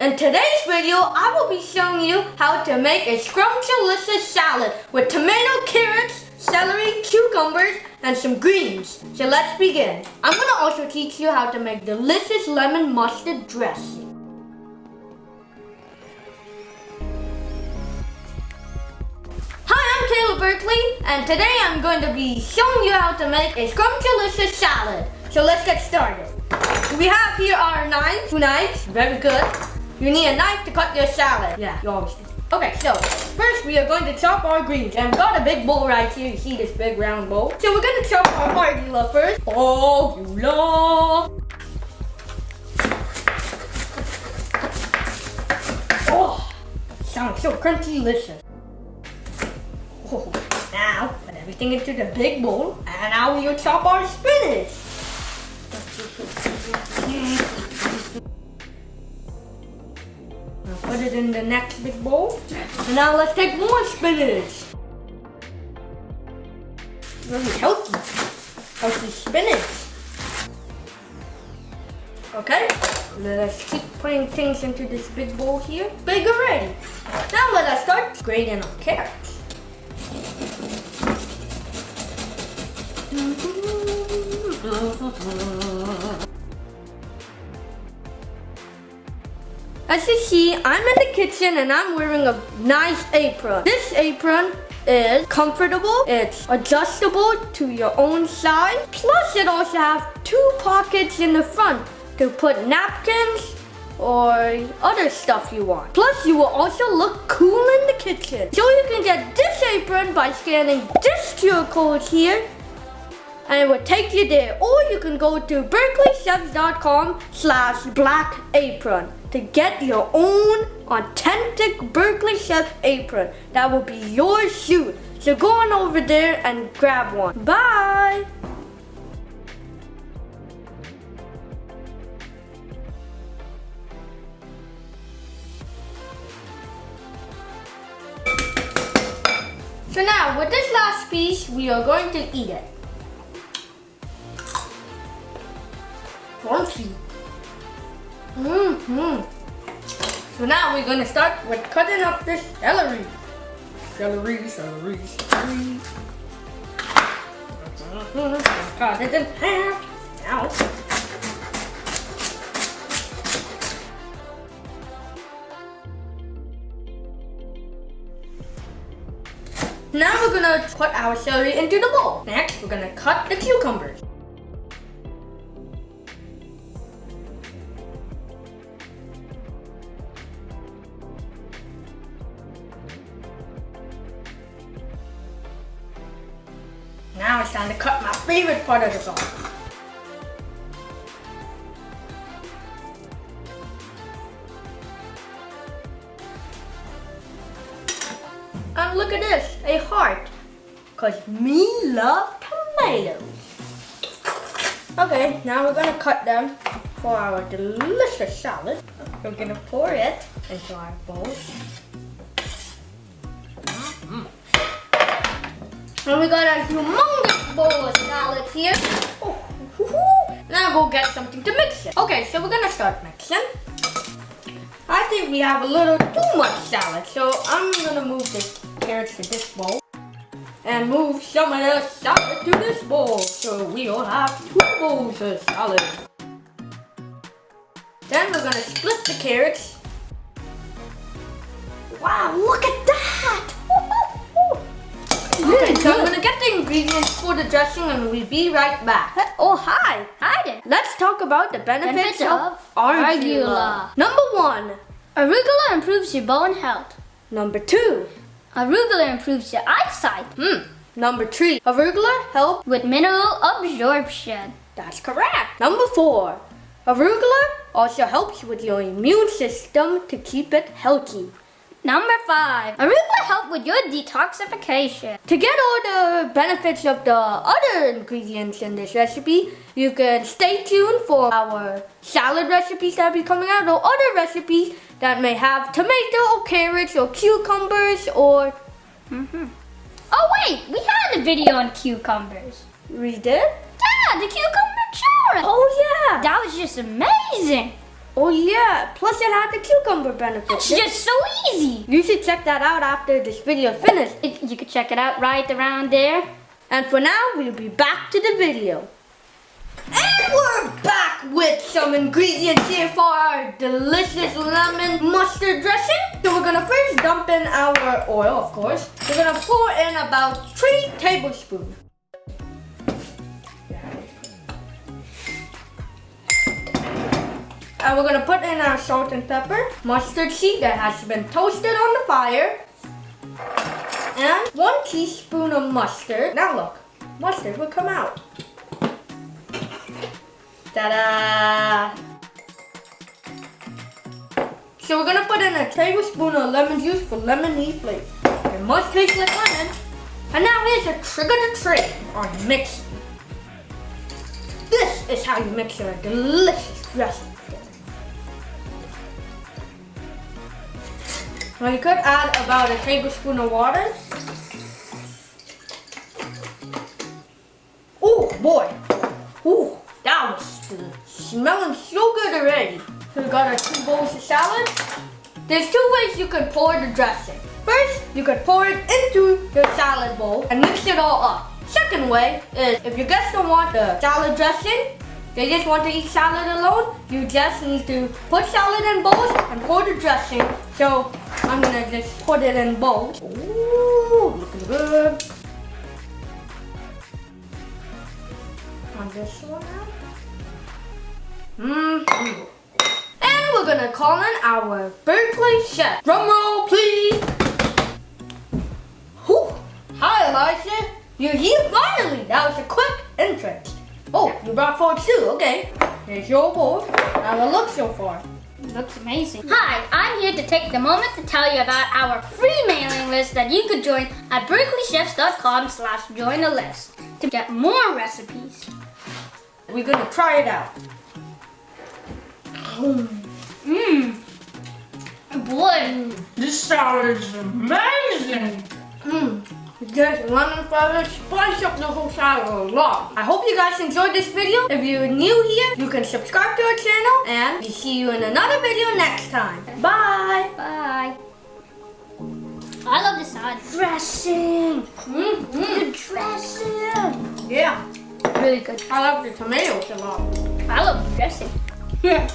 In today's video, I will be showing you how to make a scrumptious salad with tomato, carrots, celery, cucumbers, and some greens. So let's begin. I'm going to also teach you how to make delicious lemon mustard dressing. Hi, I'm Taylor Berkeley, and today I'm going to be showing you how to make a scrumptious salad. So let's get started. We have here our knives, 2 knives, very good. You need a knife to cut your salad. Yeah, you always do. Okay, so first we are going to chop our greens. And we've got a big bowl right here. You see this big round bowl? So we're going to chop our arugula first. Arugula. Oh, sounds so crunchy delicious. Oh, now put everything into the big bowl. And now we will chop our spinach. Now put it in the next big bowl. And now let's take more spinach. Really healthy spinach. Okay, let's keep putting things into this big bowl here. Big already. Now let us start grating our carrots. As you see, I'm in the kitchen and I'm wearing a nice apron. This apron is comfortable, it's adjustable to your own size. Plus it also has 2 pockets in the front to put napkins or other stuff you want. Plus you will also look cool in the kitchen. So you can get this apron by scanning this QR code here and it will take you there. Or you can go to berkeleychefs.com/blackapron to get your own authentic Berkeley Chef apron. That will be your suit. So go on over there and grab one. Bye! So now, with this last piece, we are going to eat it. Crunchy. So now we're going to start with cutting up this celery. Celery. Cut it in half. Now. Now we're going to put our celery into the bowl. Next, we're going to cut the cucumbers. Now it's time to cut my favorite part of the bone. And look at this, a heart. Cause me love tomatoes. Okay, now we're gonna cut them for our delicious salad. We're gonna pour it into our bowl. And we got a humongous bowl of salad here. Oh, now go get something to mix it. Okay, so we're gonna start mixing. I think we have a little too much salad, so I'm gonna move the carrots to this bowl and move some of the salad to this bowl, so we'll have 2 bowls of salad. Then we're gonna split the carrots. Wow, look at that! Okay, so I'm gonna get the ingredients for the dressing and we'll be right back. Oh, hi! Hi there! Let's talk about the benefits of arugula. Number 1. Arugula improves your bone health. Number 2. Arugula improves your eyesight. Number 3. Arugula helps with mineral absorption. That's correct. Number 4. Arugula also helps with your immune system to keep it healthy. Number 5. Arugula helps with your detoxification. To get all the benefits of the other ingredients in this recipe, you can stay tuned for our salad recipes that will be coming out, or other recipes that may have tomato or carrots or cucumbers or... Oh wait, we had a video on cucumbers. We did? Yeah, the cucumber challenge. Oh yeah. That was just amazing. Oh yeah, plus it had the cucumber benefit. It's just so easy. You should check that out after this video is finished. You can check it out right around there. And for now, we'll be back to the video. And we're back with some ingredients here for our delicious lemon mustard dressing. So we're gonna first dump in our oil, of course. We're gonna pour in about 3 tablespoons. And we're gonna put in our salt and pepper, mustard seed that has been toasted on the fire, and 1 teaspoon of mustard. Now look, mustard will come out. Ta-da! So we're gonna put in a tablespoon of lemon juice for lemony flavor. It must taste like lemon. And now here's a trick of the trade on mixing. This is how you mix your delicious dressing. Now you could add about a tablespoon of water. Oh boy! Ooh, that was smelling so good already. So we got our 2 bowls of salad. There's 2 ways you could pour the dressing. First, you could pour it into your salad bowl and mix it all up. Second way is if your guests don't want the salad dressing, they just want to eat salad alone, you just need to put salad in bowls and pour the dressing. So I'm gonna just put it in bowls. Ooh, looking good. On this one now. And we're gonna call in our Berkeley Chefs. Drum roll, please. Whew. Hi, Elijah. You're here finally. That was a quick entrance. Oh, you brought fork too. Okay. Here's your bowl. How it looks so far. It looks amazing. Hi, I'm here to take the moment to tell you about our free mailing list that you could join at berkeleychefs.com/join-a-list to get more recipes. We're gonna try it out. Boy, This salad is amazing. Just lemon flavour, spice up the whole salad a lot. I hope you guys enjoyed this video. If you're new here, you can subscribe to our channel, and we'll see you in another video next time. Bye. bye. I love the salad dressing. The dressing. Yeah, Really good. I love the tomatoes a lot. I love the dressing. I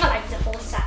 like the whole salad.